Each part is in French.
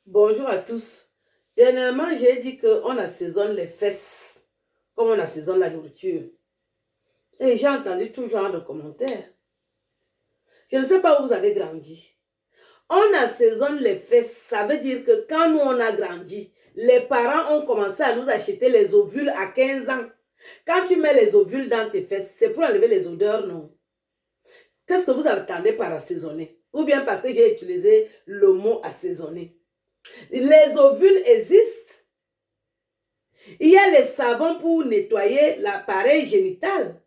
Bonjour à tous. Dernièrement, j'ai dit qu'on assaisonne les fesses comme on assaisonne la nourriture. Et j'ai entendu tout genre de commentaires. Je ne sais pas où vous avez grandi. On assaisonne les fesses, ça veut dire que quand nous on a grandi, les parents ont commencé à nous acheter les ovules à 15 ans. Quand tu mets les ovules dans tes fesses, c'est pour enlever les odeurs, non? Qu'est-ce que vous attendez par assaisonner? Ou bien parce que j'ai utilisé le mot assaisonner. Les ovules existent. Il y a les savons pour nettoyer l'appareil génital.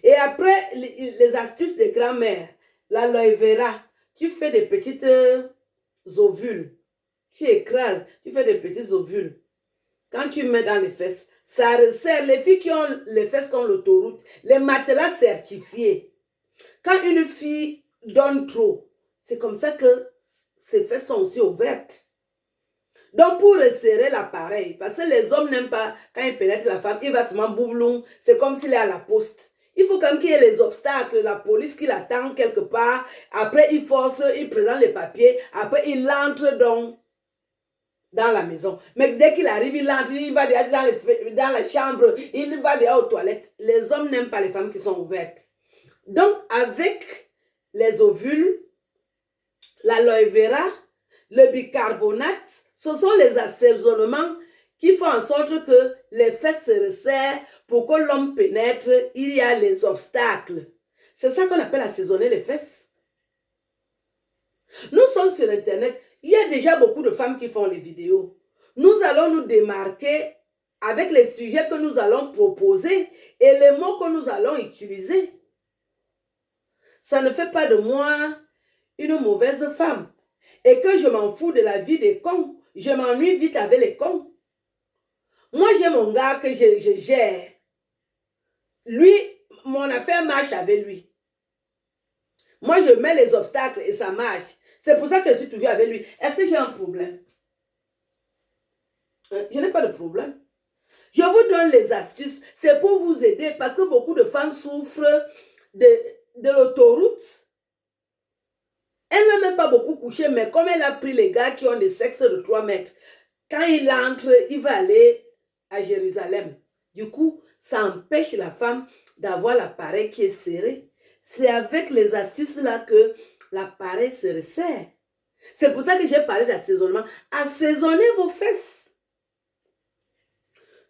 Et après, les astuces de grand-mère, l'aloe vera, tu fais des petites ovules. Tu écrases, tu fais des petits ovules. Quand tu mets dans les fesses, ça resserre. Les filles qui ont les fesses comme l'autoroute, les matelas certifiés. Quand une fille donne trop, c'est comme ça que ses fesses sont aussi ouvertes. Donc, pour resserrer l'appareil, parce que les hommes n'aiment pas, quand ils pénètrent la femme, il va seulement boubloum, c'est comme s'il est à la poste. Il faut quand même qu'il y ait les obstacles, la police qui l'attend quelque part, après il force, il présente les papiers, après il entre dans la maison. Mais dès qu'il arrive, il entre, il va dans la chambre, il va déjà aux toilettes. Les hommes n'aiment pas les femmes qui sont ouvertes. Donc, avec les ovules, l'aloe vera, le bicarbonate, ce sont les assaisonnements qui font en sorte que les fesses se resserrent pour que l'homme pénètre, il y a les obstacles. C'est ça qu'on appelle assaisonner les fesses. Nous sommes sur Internet. Il y a déjà beaucoup de femmes qui font les vidéos. Nous allons nous démarquer avec les sujets que nous allons proposer et les mots que nous allons utiliser. Ça ne fait pas de moi une mauvaise femme. Et que je m'en fous de la vie des cons. Je m'ennuie vite avec les cons. Moi, j'ai mon gars que je gère. Lui, mon affaire marche avec lui. Moi, je mets les obstacles et ça marche. C'est pour ça que je suis toujours avec lui. Est-ce que j'ai un problème? Je n'ai pas de problème. Je vous donne les astuces. C'est pour vous aider parce que beaucoup de femmes souffrent de l'autoroute. Elle n'a même pas beaucoup couché, mais comme elle a pris les gars qui ont des sexes de 3 mètres, quand il entre, il va aller à Jérusalem. Du coup, ça empêche la femme d'avoir l'appareil qui est serré. C'est avec les astuces là que l'appareil se resserre. C'est pour ça que j'ai parlé d'assaisonnement. Assaisonnez vos fesses.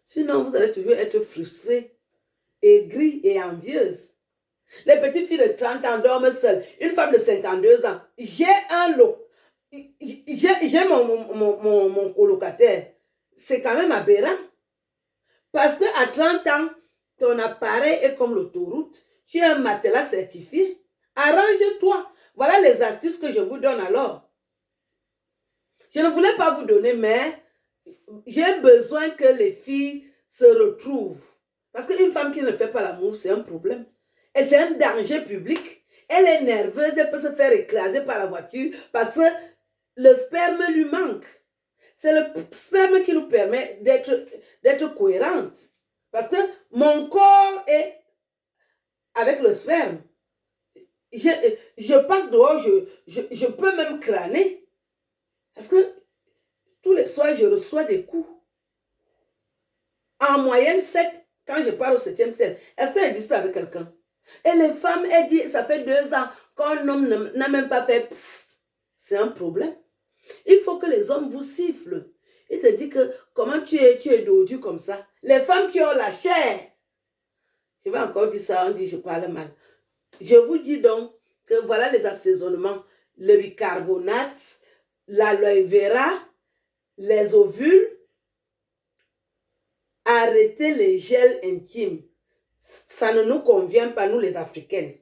Sinon, vous allez toujours être frustré, aigri et envieuse. Les petites filles de 30 ans dorment seules. Une femme de 52 ans. J'ai un lot. J'ai mon colocataire. C'est quand même aberrant. Parce qu'à 30 ans, ton appareil est comme l'autoroute. Tu as un matelas certifié. Arrange-toi. Voilà les astuces que je vous donne alors. Je ne voulais pas vous donner, mais j'ai besoin que les filles se retrouvent. Parce qu'une femme qui ne fait pas l'amour, c'est un problème. Et c'est un danger public. Elle est nerveuse, elle peut se faire écraser par la voiture parce que le sperme lui manque. C'est le sperme qui nous permet d'être cohérente. Parce que mon corps est avec le sperme. Je passe dehors, je peux même crâner. Parce que tous les soirs, je reçois des coups. En moyenne, 7, quand je pars au 7e ciel. Est-ce qu'elle existe avec quelqu'un? Et les femmes, elles disent, ça fait 2 ans qu'un homme n'a même pas fait psst. C'est un problème. Il faut que les hommes vous sifflent. Il te dit que comment tu es dodu comme ça. Les femmes qui ont la chair. Je vais encore dire ça, on dit je parle mal. Je vous dis donc que voilà les assaisonnements. Le bicarbonate, l'aloe vera, les ovules. Arrêtez les gels intimes. Ça ne nous convient pas, nous les Africaines.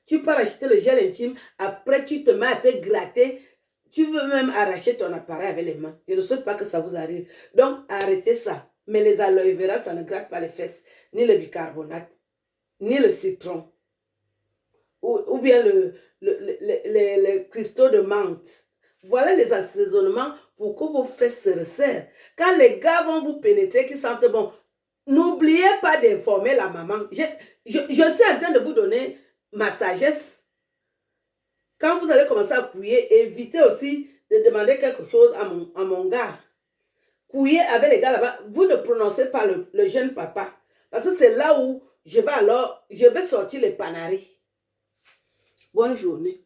Tu peux acheter le gel intime, après tu te mets à te gratter. Tu veux même arracher ton appareil avec les mains. Je ne souhaite pas que ça vous arrive. Donc, arrêtez ça. Mais les aloe vera, ça ne gratte pas les fesses, ni le bicarbonate, ni le citron. Ou bien les cristaux de menthe. Voilà les assaisonnements pour que vos fesses se resserrent. Quand les gars vont vous pénétrer, qui sentent bon, n'oubliez pas d'informer la maman. Je suis en train de vous donner ma sagesse. Quand vous allez commencer à couiller, évitez aussi de demander quelque chose à mon gars. Couillez avec les gars là-bas. Vous ne prononcez pas le jeune papa. Parce que c'est là où je vais sortir les panaris. Bonne journée.